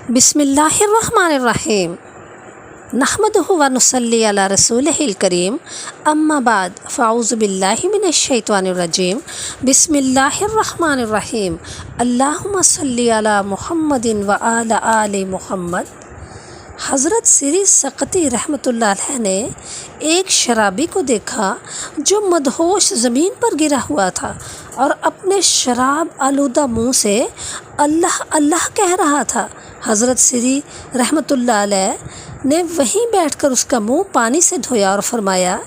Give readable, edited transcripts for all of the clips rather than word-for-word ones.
بسم اللہ الرحمن الرحیم نحمدہ و نصلی علی رسولہ الکریم اما بعد فاعوذ باللہ من الشیطان الرجیم بسم اللہ الرحمن الرحیم اللہم صلی علی محمد و آل محمد۔ حضرت سری سقطی رحمۃ اللہ علیہ نے ایک شرابی کو دیکھا جو مدہوش زمین پر گرا ہوا تھا اور اپنے شراب آلودہ منہ سے اللہ اللہ کہہ رہا تھا۔ حضرت سری رحمۃ اللہ علیہ نے وہیں بیٹھ کر اس کا منہ پانی سے دھویا اور فرمایا،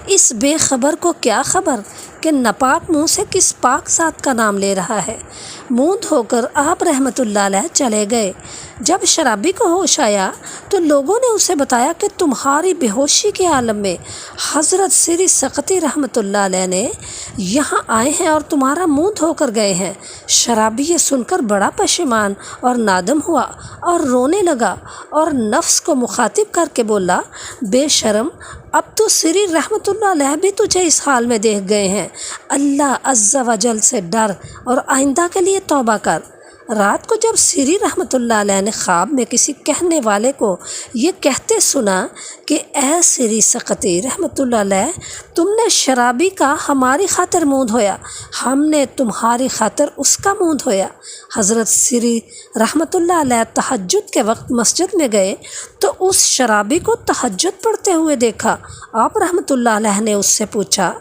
اس بے خبر کو کیا خبر کہ ناپاک منہ سے کس پاک ذات کا نام لے رہا ہے۔ منہ دھو کر آپ رحمۃ اللہ علیہ چلے گئے۔ جب شرابی کو ہوش آیا تو لوگوں نے اسے بتایا کہ تمہاری بے ہوشی کے عالم میں حضرت سری سقطی رحمۃ اللہ علیہ نے یہاں آئے ہیں اور تمہارا منہ دھو کر گئے ہیں۔ شرابی یہ سن کر بڑا پشیمان اور نادم ہوا اور رونے لگا اور نفس کو مخاطب کر کے بولا، بے شرم، اب تو سری رحمۃ اللہ علیہ بھی تجھے اس حال میں دیکھ گئے ہیں۔ اللہ عز و جل سے ڈر اور آئندہ کے لیے توبہ کر۔ رات کو جب سری رحمۃ اللہ علیہ نے خواب میں کسی کہنے والے کو یہ کہتے سنا کہ اے سری سقطی رحمۃ اللہ علیہ، تم نے شرابی کا ہماری خاطر منہ دھویا، ہم نے تمہاری خاطر اس کا منہ دھویا۔ حضرت سری رحمۃ اللہ علیہ تہجد کے وقت مسجد میں گئے تو اس شرابی کو تہجد پڑھتے ہوئے دیکھا۔ آپ رحمۃ اللہ علیہ نے اس سے پوچھا،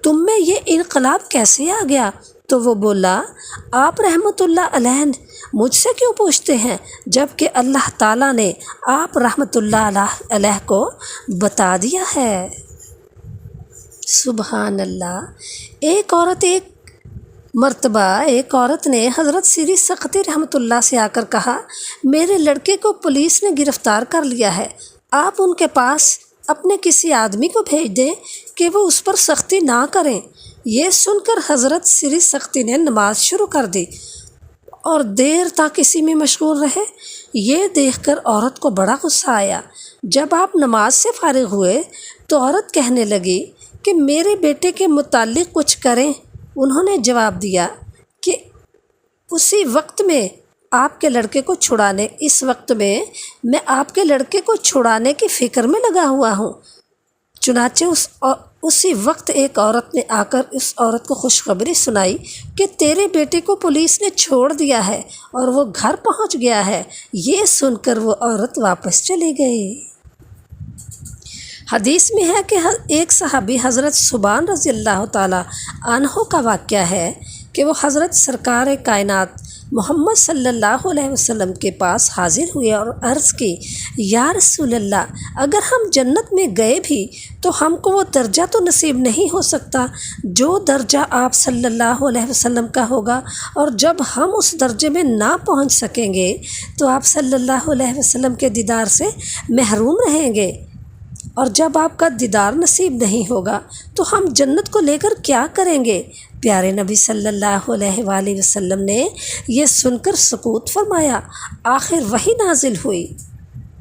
تم میں یہ انقلاب کیسے آ گیا؟ تو وہ بولا، آپ رحمۃ اللہ علیہ مجھ سے کیوں پوچھتے ہیں جب کہ اللہ تعالیٰ نے آپ رحمۃ اللہ علیہ کو بتا دیا ہے۔ سبحان اللہ۔ ایک عورت نے حضرت سری سقطی رحمۃ اللہ سے آ کر کہا، میرے لڑکے کو پولیس نے گرفتار کر لیا ہے، آپ ان کے پاس اپنے کسی آدمی کو بھیج دیں کہ وہ اس پر سختی نہ کریں۔ یہ سن کر حضرت سری سقطی نے نماز شروع کر دی اور دیر تک اسی میں مشغول رہے۔ یہ دیکھ کر عورت کو بڑا غصہ آیا۔ جب آپ نماز سے فارغ ہوئے تو عورت کہنے لگی کہ میرے بیٹے کے متعلق کچھ کریں۔ انہوں نے جواب دیا کہ اس وقت میں آپ کے لڑکے کو چھڑانے کی فکر میں لگا ہوا ہوں۔ چنانچہ اسی وقت ایک عورت نے آ کر اس عورت کو خوشخبری سنائی کہ تیرے بیٹے کو پولیس نے چھوڑ دیا ہے اور وہ گھر پہنچ گیا ہے۔ یہ سن کر وہ عورت واپس چلی گئی۔ حدیث میں ہے کہ ایک صحابی حضرت ثوبان رضی اللہ تعالیٰ عنہ کا واقعہ ہے کہ وہ حضرت سرکار کائنات محمد صلی اللہ علیہ وسلم کے پاس حاضر ہوئے اور عرض کی، یا رسول اللہ، اگر ہم جنت میں گئے بھی تو ہم کو وہ درجہ تو نصیب نہیں ہو سکتا جو درجہ آپ صلی اللہ علیہ وسلم کا ہوگا، اور جب ہم اس درجے میں نہ پہنچ سکیں گے تو آپ صلی اللہ علیہ وسلم کے دیدار سے محروم رہیں گے، اور جب آپ کا دیدار نصیب نہیں ہوگا تو ہم جنت کو لے کر کیا کریں گے؟ پیارے نبی صلی اللہ علیہ وآلہ وسلم نے یہ سن کر سکوت فرمایا۔ آخر وحی نازل ہوئی۔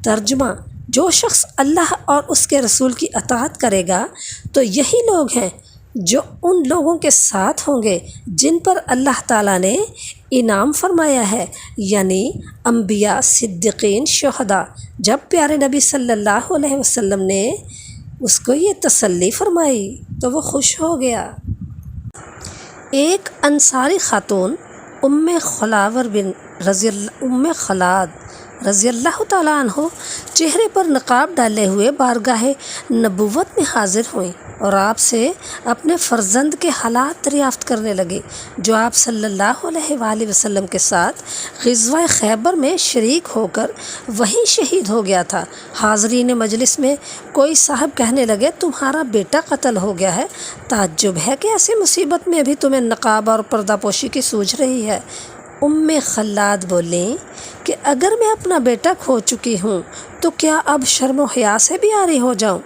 ترجمہ: جو شخص اللہ اور اس کے رسول کی اطاعت کرے گا تو یہی لوگ ہیں جو ان لوگوں کے ساتھ ہوں گے جن پر اللہ تعالیٰ نے انعام فرمایا ہے، یعنی انبیاء، صدیقین، شہداء۔ جب پیارے نبی صلی اللہ علیہ وسلم نے اس کو یہ تسلی فرمائی تو وہ خوش ہو گیا۔ ایک انصاری خاتون ام خلاد رضی اللہ تعالیٰ عنہ چہرے پر نقاب ڈالے ہوئے بارگاہ نبوت میں حاضر ہوئیں اور آپ سے اپنے فرزند کے حالات دریافت کرنے لگے، جو آپ صلی اللہ علیہ وآلہ وسلم کے ساتھ غزوہ خیبر میں شریک ہو کر وہیں شہید ہو گیا تھا۔ حاضرین مجلس میں کوئی صاحب کہنے لگے، تمہارا بیٹا قتل ہو گیا ہے، تعجب ہے کہ ایسی مصیبت میں بھی تمہیں نقاب اور پردہ پوشی کی سوچ رہی ہے۔ ام خلاد بولیں کہ اگر میں اپنا بیٹا کھو چکی ہوں تو کیا اب شرم و حیا سے بھی عاری ہو جاؤں؟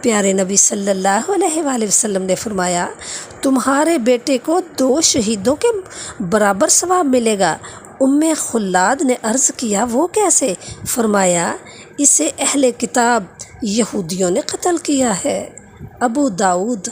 پیارے نبی صلی اللہ علیہ وآلہ وسلم نے فرمایا، تمہارے بیٹے کو 2 شہیدوں کے برابر ثواب ملے گا۔ ام خلاد نے عرض کیا، وہ کیسے؟ فرمایا، اسے اہل کتاب یہودیوں نے قتل کیا ہے۔ ابو داؤد۔